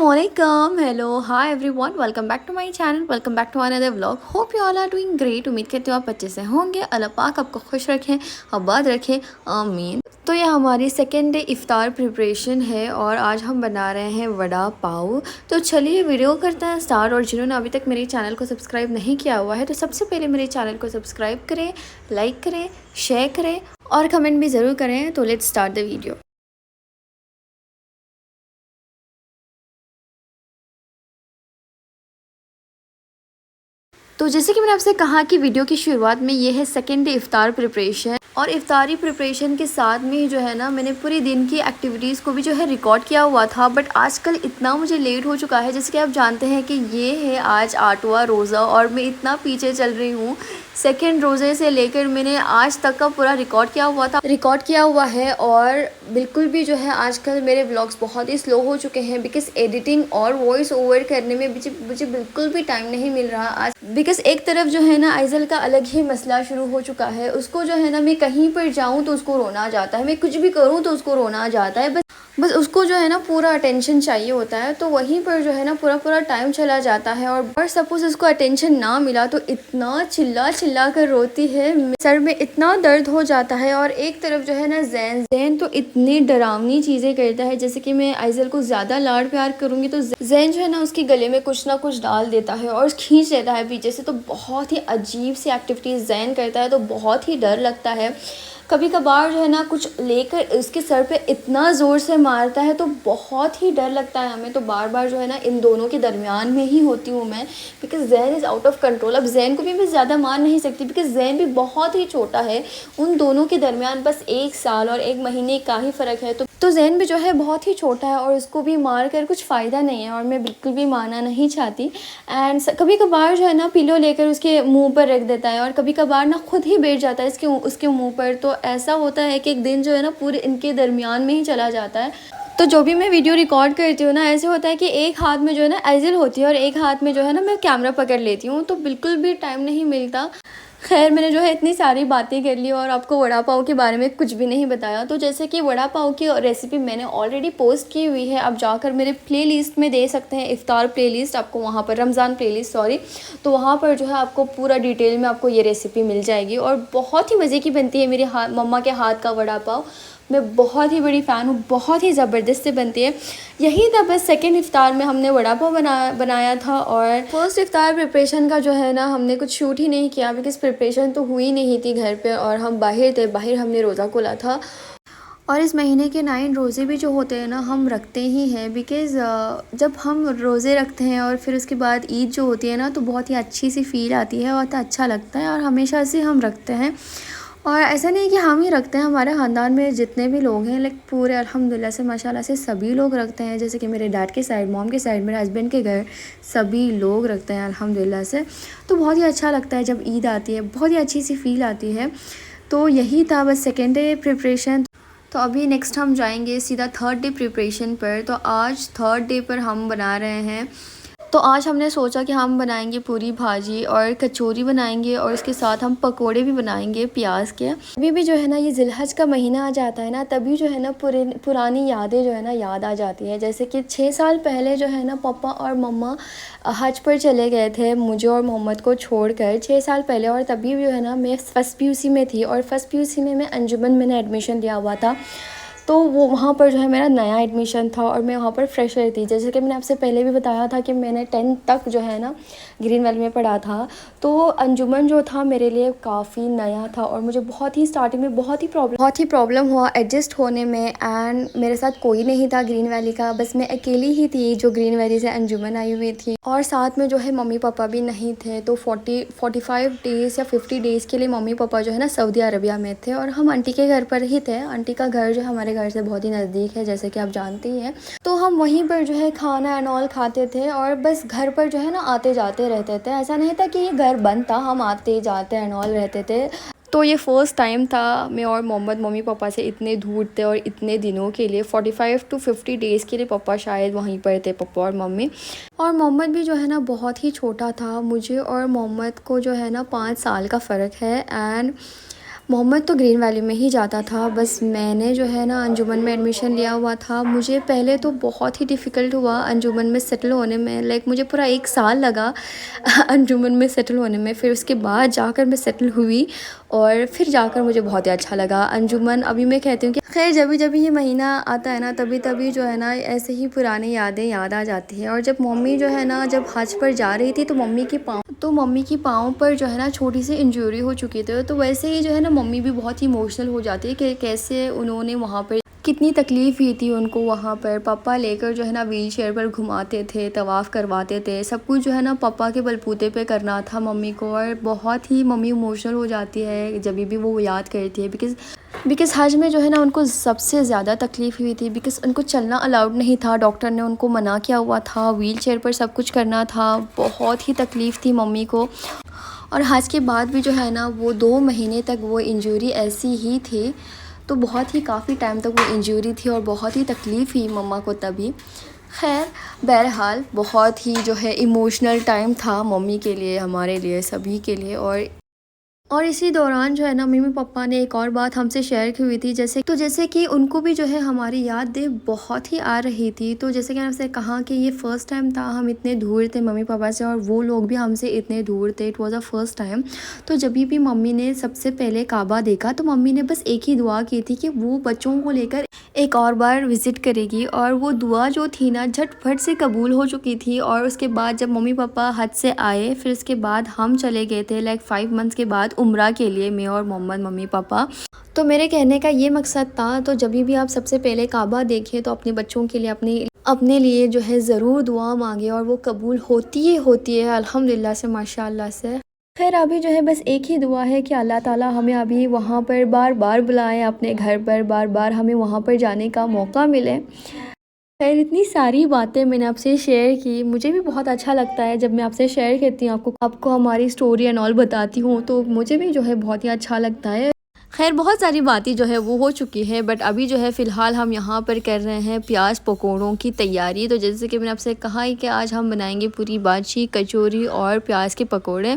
Assalamualaikum, hello, hi everyone, welcome back to my channel, welcome back to another vlog. Hope you all are doing great. उम्मीद करती हूँ आप अच्छे से होंगे। अल्लाह पाक आपको खुश रखें, आबाद रखें, आमीन। तो ये हमारी सेकेंड डे इफ़्तार प्रिपरेशन है और आज हम बना रहे हैं वड़ा पाव। तो चलिए वीडियो करते हैं स्टार्ट। और जिन्होंने अभी तक मेरे चैनल को सब्सक्राइब नहीं किया हुआ है तो सबसे पहले मेरे चैनल को सब्सक्राइब करें, लाइक करें, शेयर करें और कमेंट भी ज़रूर करें। तो लेट्स स्टार्ट द वीडियो। तो जैसे कि मैंने आपसे कहा कि वीडियो की शुरुआत में ये है सेकेंड डे इफ़्तार प्रिपरेशन, और इफ़्तारी प्रिपरेशन के साथ में ही जो है ना मैंने पूरे दिन की एक्टिविटीज़ को भी जो है रिकॉर्ड किया हुआ था। बट आजकल इतना मुझे लेट हो चुका है, जैसे कि आप जानते हैं कि ये है आज 8वां रोज़ा और मैं इतना पीछे चल रही हूँ। सेकेंड रोज़े से लेकर मैंने आज तक का पूरा रिकॉर्ड किया हुआ है और बिल्कुल भी जो है आजकल मेरे व्लॉग्स बहुत ही स्लो हो चुके हैं बिकॉज़ एडिटिंग और वॉइस ओवर करने में मुझे बिल्कुल भी टाइम नहीं मिल रहा आज। बिकॉज़ एक तरफ जो है ना आइज़ल का अलग ही मसला शुरू हो चुका है। उसको जो है ना मैं कहीं पर जाऊँ तो उसको रोना आ जाता है, मैं कुछ भी करूँ तो उसको रोना आ जाता है। बस उसको जो है ना पूरा अटेंशन चाहिए होता है, तो वहीं पर जो है ना पूरा टाइम चला जाता है। और सपोज़ उसको अटेंशन ना मिला तो इतना चिल्ला कर रोती है, सर में इतना दर्द हो जाता है। और एक तरफ जो है ना जैन तो इतनी डरावनी चीज़ें करता है, जैसे कि मैं आइज़ल को ज़्यादा लाड प्यार करूँगी तो जैन जो है ना उसके गले में कुछ ना कुछ डाल देता है और खींच लेता है पीछे से। तो बहुत ही अजीब सी एक्टिविटीज़ जैन करता है, तो बहुत ही डर लगता है। कभी कभार जो है ना कुछ लेकर उसके सर पे इतना ज़ोर से मारता है तो बहुत ही डर लगता है हमें। तो बार बार जो है ना इन दोनों के दरमियान में ही होती हूँ मैं, because Jain is out of control. अब जैन को भी मैं ज़्यादा मार नहीं सकती बिकॉज़ जैन भी बहुत ही छोटा है। उन दोनों के दरमियान बस 1 साल और 1 महीने का ही फ़र्क है। तो जैन भी जो है बहुत ही छोटा है और उसको भी मार कर कुछ फ़ायदा नहीं है और मैं बिल्कुल भी मारना नहीं चाहती। एंड कभी कभार जो है ना पिलो लेकर उसके मुंह पर रख देता है और कभी कभार ना खुद ही बैठ जाता है उसके मुंह पर। तो ऐसा होता है कि एक दिन जो है ना पूरे इनके दरमियान में ही चला जाता है। तो जो भी मैं वीडियो रिकॉर्ड करती हूँ ना ऐसे होता है कि एक हाथ में जो है ना आइज़ल होती है और एक हाथ में जो है ना मैं कैमरा पकड़ लेती हूँ, तो बिल्कुल भी टाइम नहीं मिलता। खैर मैंने जो है इतनी सारी बातें कर ली और आपको वड़ा पाव के बारे में कुछ भी नहीं बताया। तो जैसे कि वड़ा पाव की रेसिपी मैंने ऑलरेडी पोस्ट की हुई है, आप जाकर मेरे प्लेलिस्ट में दे सकते हैं, इफ़्तार प्लेलिस्ट आपको वहाँ पर, रमज़ान प्लेलिस्ट सॉरी। तो वहाँ पर जो है आपको पूरा डिटेल में आपको ये रेसिपी मिल जाएगी और बहुत ही मज़े की बनती है मेरी मम्मा के हाथ का वड़ा पाव। मैं बहुत ही बड़ी फ़ैन हूँ, बहुत ही ज़बरदस्त से बनती है। यही था बस सेकेंड इफ़्तार में हमने वड़ा पाव बनाया था। और फर्स्ट इफ़्तार प्रिपरेशन का जो है ना हमने कुछ शूट ही नहीं किया बिकॉज़ प्रिपरेशन तो हुई नहीं थी घर पे और हम बाहर थे, बाहर हमने रोज़ा खोला था। और इस महीने के 9 रोज़े भी जो होते हैं ना हम रखते ही हैं बिकॉज़ जब हम रोज़े रखते हैं और फिर उसके बाद ईद जो होती है ना तो बहुत ही अच्छी सी फ़ील आती है, बहुत अच्छा लगता है और हमेशा से हम रखते हैं। और ऐसा नहीं कि हम ही रखते हैं, हमारे ख़ानदान में जितने भी लोग हैं लाइक पूरे अल्हम्दुलिल्लाह से माशाल्लाह से सभी लोग रखते हैं। जैसे कि मेरे डैड के साइड, मॉम के साइड, मेरे हस्बैंड के घर सभी लोग रखते हैं अल्हम्दुलिल्लाह से। तो बहुत ही अच्छा लगता है जब ईद आती है, बहुत ही अच्छी सी फ़ील आती है। तो यही था बस सेकेंड डे प्रिपरेशन। तो अभी नेक्स्ट हम जाएंगे सीधा थर्ड डे प्रिपरेशन पर। तो आज थर्ड डे पर हम बना रहे हैं, तो आज हमने सोचा कि हम बनाएंगे पूरी भाजी और कचौरी बनाएंगे और इसके साथ हम पकोड़े भी बनाएंगे प्याज के। अभी भी जो है ना ये जिलहज का महीना आ जाता है ना तभी जो है ना पुरानी यादें जो है ना याद आ जाती हैं। जैसे कि 6 साल पहले जो है ना पापा और मम्मा हज पर चले गए थे मुझे और मोहम्मद को छोड़कर 6 साल पहले। और तभी जो है ना मैं फर्स्ट पीयूसी में थी और फर्स्ट पीयूसी में मैं अंजुमन मैंने एडमिशन लिया हुआ था। तो वो वहाँ पर जो है मेरा नया एडमिशन था और मैं वहाँ पर फ्रेशर थी। जैसे कि मैंने आपसे पहले भी बताया था कि मैंने 10th तक जो है ना ग्रीन वैली में पढ़ा था। तो अंजुमन जो था मेरे लिए काफ़ी नया था और मुझे बहुत ही स्टार्टिंग में बहुत ही प्रॉब्लम हुआ एडजस्ट होने में। एंड मेरे साथ कोई नहीं था ग्रीन वैली का, बस मैं अकेली ही थी जो ग्रीन वैली से अंजुमन आई हुई थी और साथ में जो है मम्मी पापा भी नहीं थे। तो 45 डेज़ या 50 डेज़ के लिए मम्मी पापा जो है ना सऊदी अरबिया में थे और हम आंटी के घर पर ही थे। आंटी का घर जो हमारे घर से बहुत ही नज़दीक है जैसे कि आप जानती हैं। तो हम वहीं पर जो है खाना एंड ऑल खाते थे और बस घर पर जो है ना आते जाते रहते थे। ऐसा नहीं था कि ये घर बंद था, हम आते जाते एंड ऑल रहते थे। तो ये फ़र्स्ट टाइम था मैं और मोहम्मद मम्मी पापा से इतने दूर थे और इतने दिनों के लिए 45 to 50 डेज़ के लिए पापा शायद वहीं पर थे, पापा और मम्मी। और मोहम्मद भी जो है ना बहुत ही छोटा था, मुझे और मोहम्मद को जो है ना 5 साल का फ़र्क है। एंड मोहम्मद तो ग्रीन वैली में ही जाता था, बस मैंने जो है ना अंजुमन में एडमिशन लिया हुआ था। मुझे पहले तो बहुत ही डिफ़िकल्ट हुआ अंजुमन में सेटल होने में, लाइक मुझे पूरा 1 साल लगा अंजुमन में सेटल होने में। फिर उसके बाद जाकर मैं सेटल हुई और फिर जाकर मुझे बहुत ही अच्छा लगा अंजुमन। अभी मैं कहती हूँ कि खैर जब ये महीना आता है ना तभी जो है ना ऐसे ही पुरानी यादें याद आ जाती है। और जब मम्मी जो है ना जब हज पर जा रही थी तो मम्मी की पाँव पर जो है ना छोटी सी इंजरी हो चुकी थी, तो वैसे ही जो है ना मम्मी भी बहुत ही इमोशनल हो जाती है कि कैसे उन्होंने वहाँ पर कितनी तकलीफ़ हुई थी उनको। वहाँ पर पापा लेकर जो है ना व्हील चेयर पर घुमाते थे, तवाफ़ करवाते थे, सब कुछ जो है ना पापा के बलबूते पे करना था मम्मी को। और बहुत ही मम्मी इमोशनल हो जाती है जब भी वो याद करती है, बिकॉज़ हज में जो है ना उनको सबसे ज़्यादा तकलीफ़ हुई थी, बिकॉज़ उनको चलना अलाउड नहीं था, डॉक्टर ने उनको मना किया हुआ था, व्हील चेयर पर सब कुछ करना था। बहुत ही तकलीफ़ थी मम्मी को। और हज के बाद भी जो है ना वो 2 महीने तक वो इंजरी ऐसी ही थी, तो बहुत ही काफ़ी टाइम तक वो इंजरी थी और बहुत ही तकलीफ़ हुई मम्मा को तभी। खैर बहरहाल बहुत ही जो है इमोशनल टाइम था मम्मी के लिए, हमारे लिए, सभी के लिए। और इसी दौरान जो है ना मम्मी पापा ने एक और बात हमसे शेयर की हुई थी, जैसे कि उनको भी जो है हमारी यादें बहुत ही आ रही थी। तो जैसे कि हमसे कहा कि ये फ़र्स्ट टाइम था हम इतने दूर थे मम्मी पापा से, और वो लोग भी हमसे इतने दूर थे, it was a first time. तो जब भी मम्मी ने सबसे पहले काबा देखा तो मम्मी ने बस एक ही दुआ की थी कि वो बच्चों को लेकर एक और बार विज़िट करेगी, और वो दुआ जो थी ना झटपट से कबूल हो चुकी थी। और उसके बाद जब मम्मी पापा हज से आए, फिर उसके बाद हम चले गए थे लाइक 5 मंथ्स के बाद उम्रा के लिए, मैं और मोहम्मद, मम्मी पापा। तो मेरे कहने का ये मकसद था, तो जब भी आप सबसे पहले काबा देखें तो अपने बच्चों के लिए अपने लिए जो है ज़रूर दुआ मांगे, और वो कबूल होती है अल्हम्दुलिल्लाह से, माशाअल्लाह से। खैर अभी जो है बस एक ही दुआ है कि अल्लाह ताला हमें अभी वहाँ पर बार बार बुलाएं, अपने घर पर बार बार हमें वहाँ पर जाने का मौका मिले। खैर इतनी सारी बातें मैंने आपसे शेयर की, मुझे भी बहुत अच्छा लगता है जब मैं आपसे शेयर करती हूँ, आपको हमारी स्टोरी एंड ऑल बताती हूँ, तो मुझे भी जो है बहुत ही अच्छा लगता है। खैर बहुत सारी बातें जो है वो हो चुकी है, बट अभी जो है फ़िलहाल हम यहाँ पर कर रहे हैं प्याज पकौड़ों की तैयारी। तो जैसे कि मैंने आपसे कहा ही कि आज हम बनाएंगे पूरी बाजी, कचौरी और प्याज के पकौड़े,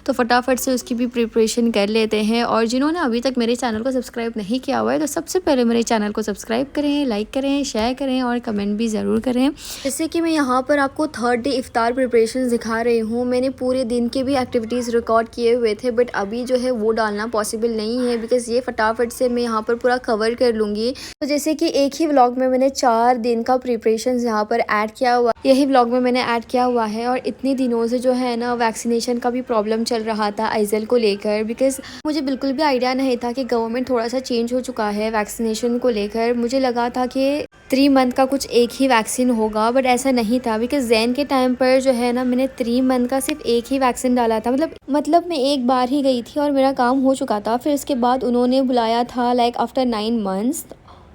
तो फटाफट से उसकी भी प्रिपरेशन कर लेते हैं। और जिन्होंने अभी तक मेरे चैनल को सब्सक्राइब नहीं किया हुआ है तो सबसे पहले मेरे चैनल को सब्सक्राइब करें, लाइक करें, शेयर करें और कमेंट भी ज़रूर करें। जैसे कि मैं यहाँ पर आपको 3rd डे इफ्तार प्रिपरेशन दिखा रही हूँ। मैंने पूरे दिन के भी एक्टिविटीज़ रिकॉर्ड किए हुए थे, बट अभी जो है वो डालना पॉसिबल नहीं है, बिकॉज़ ये फटाफट से मैं यहाँ पर पूरा कवर कर लूँगी। तो जैसे कि एक ही व्लॉग में मैंने 4 दिन का प्रिपरेशन यहाँ पर ऐड किया हुआ, यही व्लॉग में मैंने ऐड किया हुआ है। और इतने दिनों से जो है ना वैक्सीनेशन का भी प्रॉब्लम चल रहा था आइजल को लेकर, बिकॉज़ मुझे बिल्कुल भी आइडिया नहीं था कि गवर्नमेंट थोड़ा सा चेंज हो चुका है वैक्सीनेशन को लेकर। मुझे लगा था कि 3 मंथ का कुछ एक ही वैक्सीन होगा, बट ऐसा नहीं था, बिकॉज़ जैन के टाइम पर जो है ना मैंने 3 मंथ का सिर्फ एक ही वैक्सीन डाला था। मतलब मैं एक बार ही गई थी और मेरा काम हो चुका था। फिर उसके बाद उन्होंने बुलाया था लाइक आफ्टर 9 मंथ्स,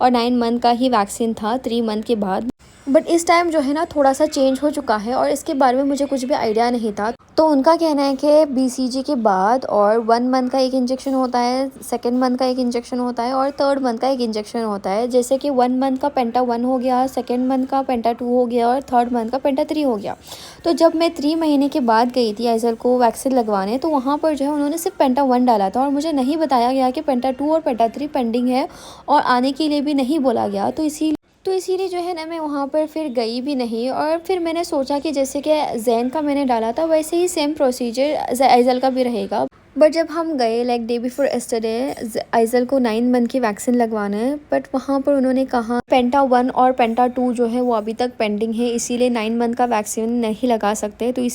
और 9 मंथ का ही वैक्सीन था 3 मंथ के बाद। बट इस टाइम जो है ना थोड़ा सा चेंज हो चुका है, और इसके बारे में मुझे कुछ भी आइडिया नहीं था। तो उनका कहना है कि BCG के बाद और 1 मंथ का एक इंजेक्शन होता है, 2nd मंथ का एक इंजेक्शन होता है, और 3rd मंथ का एक इंजेक्शन होता है। जैसे कि 1 मंथ का पेंटा 1 हो गया, 2nd मंथ का पेंटा 2 हो गया, और 3rd मंथ का पेंटा 3 हो गया। तो जब मैं 3 महीने के बाद गई थी आइजल को वैक्सीन लगवाने, तो वहाँ पर जो है उन्होंने सिर्फ पेंटा 1 डाला था, और मुझे नहीं बताया गया कि पेंटा 2 और पेंटा 3 पेंडिंग है, और आने के लिए भी नहीं बोला गया। तो इसीलिए जो है ना मैं वहाँ पर फिर गई भी नहीं। और फिर मैंने सोचा कि जैसे कि जैन का मैंने डाला था वैसे ही सेम प्रोसीजर आइजल का भी रहेगा। बट जब हम गए like day before yesterday Aizawl को 9 मंथ की वैक्सीन लगवाना, बट वहाँ पर उन्होंने कहा पेंटा 1 और पेंटा 2 जो है वो अभी तक पेंडिंग है, इसीलिए 9 मंथ का वैक्सीन नहीं लगा सकते। तो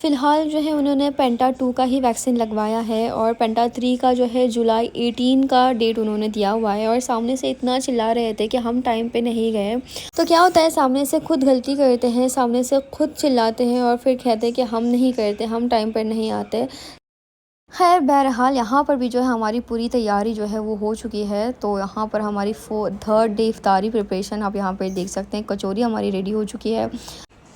फ़िलहाल जो है उन्होंने पेंटा 2 का ही वैक्सीन लगवाया है, और पेंटा 3 का जो है जुलाई 18 का डेट उन्होंने दिया हुआ है। और सामने से इतना चिल्ला रहे थे कि हम टाइम पे नहीं गए। तो क्या होता है, सामने से खुद गलती करते हैं, सामने से खुद चिल्लाते हैं और फिर कहते हैं कि हम नहीं करते, हम टाइम पर नहीं आते। खैर बहरहाल यहाँ पर भी जो है हमारी पूरी तैयारी जो है वो हो चुकी है। तो यहाँ पर हमारी 3rd डे इफ्तारी प्रिपरेशन आप यहाँ पर देख सकते हैं। कचौरी हमारी रेडी हो चुकी है,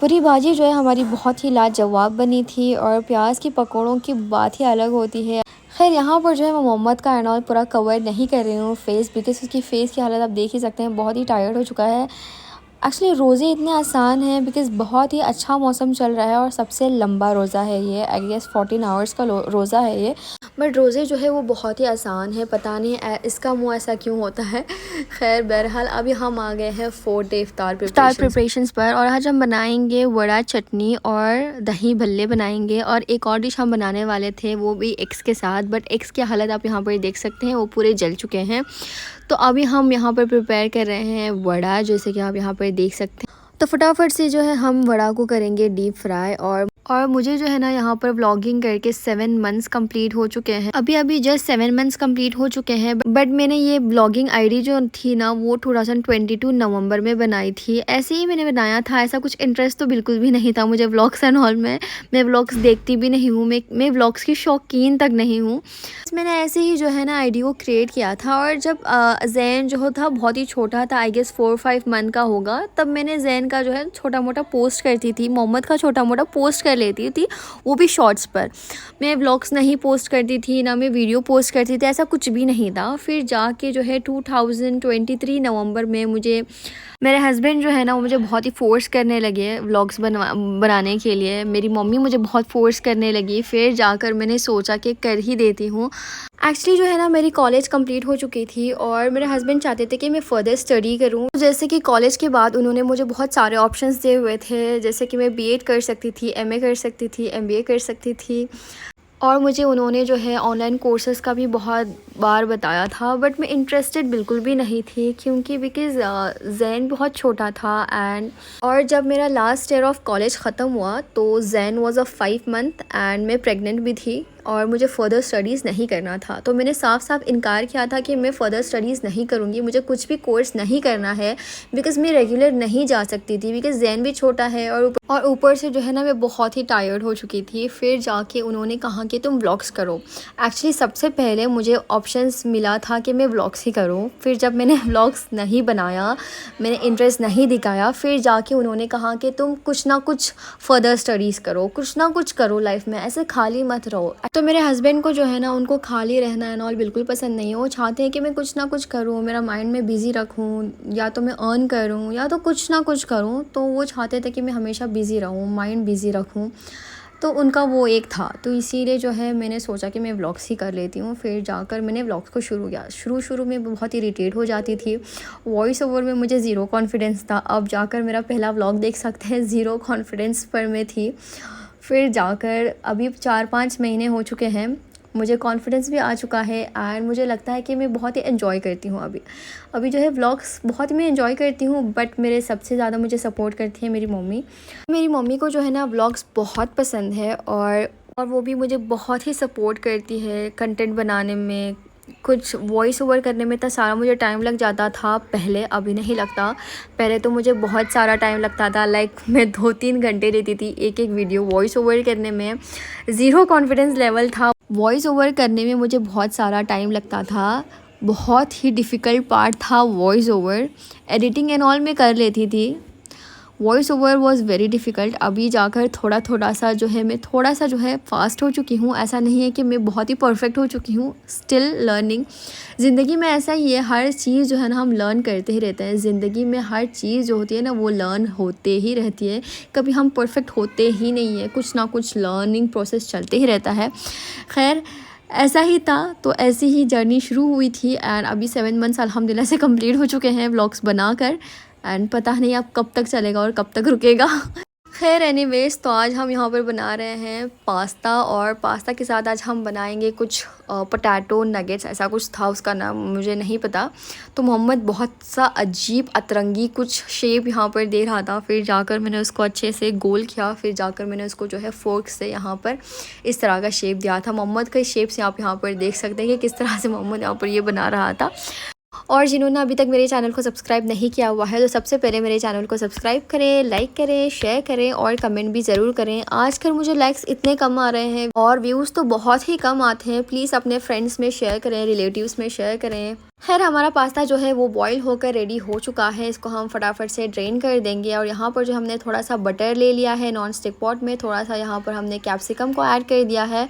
पूरी भाजी जो है हमारी बहुत ही लाजवाब बनी थी, और प्याज की पकौड़ों की बात ही अलग होती है। खैर यहाँ पर जो है मैं मोहम्मद का एंड ऑल पूरा कवर नहीं कर रही हूँ फेस, बिकॉज उसकी फ़ेस की हालत आप देख ही सकते हैं, बहुत ही टायर्ड हो चुका है। एक्चुअली रोज़े इतने आसान हैं बिकॉज़ बहुत ही अच्छा मौसम चल रहा है, और सबसे लंबा रोज़ा है ये, आई गेस 14 आवर्स का रोज़ा है ये। बट रोज़े जो है वो बहुत ही आसान है, पता नहीं इसका मुंह ऐसा क्यों होता है। खैर बहरहाल अभी हम आ गए हैं 4th डे इफ्तार प्रिपरेशंस पर, और आज हम बनाएंगे वड़ा चटनी और दही भल्ले बनाएंगे। और एक और डिश हम बनाने वाले थे वो भी एग्स के साथ, बट एग्स की हालत आप यहाँ पर देख सकते हैं, वो पूरे जल चुके हैं। तो अभी हम यहाँ पर प्रिपेयर कर रहे हैं वड़ा, जैसे कि आप यहाँ पर देख सकते हैं। तो फटाफट से जो है हम वड़ा को करेंगे डीप फ्राई। और मुझे जो है ना यहाँ पर व्लॉगिंग करके 7 मंथ्स कंप्लीट हो चुके हैं। अभी जस्ट 7 मंथ्स कंप्लीट हो चुके हैं। बट मैंने ये व्लॉगिंग आईडी जो थी ना वो 2022 नवंबर में बनाई थी। ऐसे ही मैंने बनाया था, ऐसा कुछ इंटरेस्ट तो बिल्कुल भी नहीं था मुझे व्लॉग्स एंड ऑल में। मैं व्लॉग्स देखती भी नहीं हूँ, मैं व्लॉग्स की शौकीन तक नहीं हूँ। मैंने ऐसे ही जो है ना आईडी को क्रिएट किया था। और जब जैन जो था बहुत ही छोटा था, आई गेस 4-5 मंथ का होगा, तब मैंने जैन का जो है छोटा मोटा पोस्ट करती थी, मोहम्मद का छोटा मोटा पोस्ट कर लेती थी, वो भी शॉर्ट्स पर। मैं व्लॉग्स नहीं पोस्ट करती थी, ना मैं वीडियो पोस्ट करती थी, ऐसा कुछ भी नहीं था। फिर जाके जो है 2023 नवंबर में मेरे हस्बैंड जो है ना वो मुझे बहुत ही फ़ोर्स करने लगे व्लॉग्स बनाने के लिए। मेरी मम्मी मुझे बहुत फ़ोर्स करने लगी। फिर जाकर मैंने सोचा कि कर ही देती हूँ। एक्चुअली जो है ना मेरी कॉलेज कंप्लीट हो चुकी थी और मेरे हस्बैंड चाहते थे कि मैं फ़र्दर स्टडी करूँ। जैसे कि कॉलेज के बाद उन्होंने मुझे बहुत सारे ऑप्शंस दिए हुए थे, जैसे कि मैं बीएड कर सकती थी, एमए कर सकती थी, एमबीए कर सकती थी। और मुझे उन्होंने जो है ऑनलाइन कोर्सेज़ का भी बहुत बार बताया था, बट मैं इंटरेस्टेड बिल्कुल भी नहीं थी, क्योंकि बिकॉज़ जैन बहुत छोटा था। और जब मेरा लास्ट ईयर ऑफ कॉलेज ख़त्म हुआ तो Jain was a 5 month and मैं प्रेग्नेंट भी थी और मुझे फ़र्दर स्टडीज़ नहीं करना था। तो मैंने साफ साफ इनकार किया था कि मैं फ़र्दर स्टडीज़ नहीं करूँगी, मुझे कुछ भी कोर्स नहीं करना है, बिकॉज़ मैं रेगुलर नहीं जा सकती थी, बिकॉज़ जैन भी छोटा है और ऊपर से जो है ना मैं बहुत ही टायर्ड हो चुकी थी। फिर जाके उन्होंने कहा कि तुम व्लॉग्स करो। एक्चुअली सबसे पहले मुझे ऑप्शंस मिला था कि मैं व्लॉग्स ही करूँ। फिर जब मैंने व्लॉग्स नहीं बनाया, मैंने इंटरेस्ट नहीं दिखाया, फिर जाके उन्होंने कहा कि तुम कुछ ना कुछ फ़र्दर स्टडीज़ करो, कुछ ना कुछ करो लाइफ में, ऐसे खाली मत रहो। तो मेरे हस्बैंड को जो है ना उनको खाली रहना एंड ऑल बिल्कुल पसंद नहीं है। वो चाहते हैं कि मैं कुछ ना कुछ करूँ, मेरा माइंड में बिज़ी रखूँ, या तो मैं अर्न करूँ या तो कुछ ना कुछ करूँ। तो वो चाहते थे कि मैं हमेशा बिज़ी रहूँ, माइंड बिज़ी रखूँ। तो उनका वो एक था, तो इसीलिए जो है मैंने सोचा कि मैं व्लॉग्स ही कर लेती हूँ। फिर जाकर मैंने व्लॉग्स को शुरू किया। शुरू में बहुत इरिटेट हो जाती थी, वॉइस ओवर में मुझे ज़ीरो कॉन्फिडेंस था। अब जाकर मेरा पहला व्लॉग देख सकते हैं, ज़ीरो कॉन्फिडेंस पर मैं थी। फिर जाकर अभी 4-5 महीने हो चुके हैं, मुझे कॉन्फिडेंस भी आ चुका है एंड मुझे लगता है कि मैं बहुत ही एंजॉय करती हूँ अभी जो है व्लॉग्स बहुत मैं एंजॉय करती हूँ। बट मेरे सबसे ज़्यादा मुझे सपोर्ट करती है मेरी मम्मी को जो है ना व्लॉग्स बहुत पसंद है और वो भी मुझे बहुत ही सपोर्ट करती है कंटेंट बनाने में। कुछ वॉइस ओवर करने में तो सारा मुझे टाइम लग जाता था पहले, अभी नहीं लगता। पहले तो मुझे बहुत सारा टाइम लगता था, लाइक मैं 2-3 घंटे लेती थी एक वीडियो वॉइस ओवर करने में। ज़ीरो कॉन्फिडेंस लेवल था, वॉइस ओवर करने में मुझे बहुत सारा टाइम लगता था। बहुत ही डिफ़िकल्ट पार्ट था voice over. Editing and all में कर लेती थी, voice over was very difficult. अभी जाकर थोड़ा सा जो है मैं थोड़ा सा जो है फ़ास्ट हो चुकी हूँ। ऐसा नहीं है कि मैं बहुत ही परफेक्ट हो चुकी हूँ, स्टिल लर्निंग। ज़िंदगी में ऐसा ही है, हर चीज़ जो है ना हम लर्न करते ही रहते हैं। ज़िंदगी में हर चीज़ जो होती है ना वो लर्न होते ही रहती है, कभी हम परफेक्ट होते ही नहीं है, कुछ ना कुछ लर्निंग प्रोसेस चलते ही रहता है। खैर ऐसा ही था, तो ऐसी ही जर्नी शुरू हुई थी एंड अभी 7 मंथ्स अल्हम्दुलिल्लाह से कंप्लीट हो चुके हैं व्लॉग्स बनाकर। एंड पता नहीं अब कब तक चलेगा और कब तक रुकेगा। खैर एनीवेज, तो आज हम यहाँ पर बना रहे हैं पास्ता, और पास्ता के साथ आज हम बनाएंगे कुछ पोटैटो नगेट्स, ऐसा कुछ था, उसका नाम मुझे नहीं पता। तो मोहम्मद बहुत सा अजीब अतरंगी कुछ शेप यहाँ पर दे रहा था। फिर जाकर मैंने उसको अच्छे से गोल किया, फिर जाकर मैंने उसको जो है फोर्क से यहाँ पर इस तरह का शेप दिया था। मोहम्मद का शेप से आप यहाँ पर देख सकते हैं कि किस तरह से मोहम्मद यहाँ पर ये बना रहा था। और जिन्होंने अभी तक मेरे चैनल को सब्सक्राइब नहीं किया हुआ है तो सबसे पहले मेरे चैनल को सब्सक्राइब करें, लाइक करें, शेयर करें और कमेंट भी ज़रूर करें। आजकल मुझे लाइक्स इतने कम आ रहे हैं और व्यूज़ तो बहुत ही कम आते हैं। प्लीज़ अपने फ्रेंड्स में शेयर करें, रिलेटिव्स में शेयर करें। खैर हमारा पास्ता जो है वो बॉईल होकर रेडी हो चुका है, इसको हम फटाफट से ड्रेन कर देंगे। और यहाँ पर जो हमने थोड़ा सा बटर ले लिया है नॉन स्टिक पॉट में, थोड़ा सा यहाँ पर हमने कैप्सिकम को ऐड कर दिया है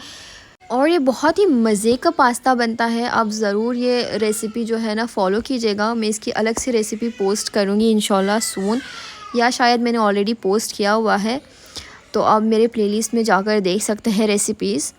और ये बहुत ही मज़े का पास्ता बनता है। आप ज़रूर ये रेसिपी जो है ना फॉलो कीजिएगा। मैं इसकी अलग से रेसिपी पोस्ट करूँगी इंशाल्लाह सून, या शायद मैंने ऑलरेडी पोस्ट किया हुआ है, तो आप मेरे प्लेलिस्ट में जाकर देख सकते हैं रेसिपीज़।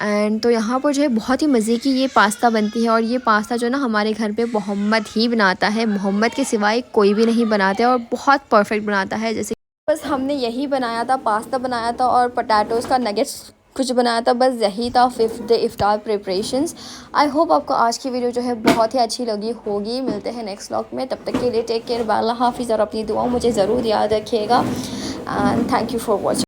एंड तो यहाँ पर जो है बहुत ही मज़े की ये पास्ता बनती है और ये पास्ता जो ना हमारे घर पे मोहम्मद ही बनाता है, मोहम्मद के सिवाय कोई भी नहीं बनाता और बहुत परफेक्ट बनाता है। जैसे बस हमने यही बनाया था, पास्ता बनाया था और पोटैटोज़ का नगेट्स कुछ बनाया था, बस यही था 5th डे इफ्तार प्रिपरेशंस। आई होप आपको आज की वीडियो जो है बहुत ही अच्छी लगी होगी। मिलते हैं नेक्स्ट व्लॉग में, तब तक के लिए टेक केयर, बाय, अल्लाह हाफिज़ और अपनी दुआ मुझे ज़रूर याद रखिएगा and thank you for watching.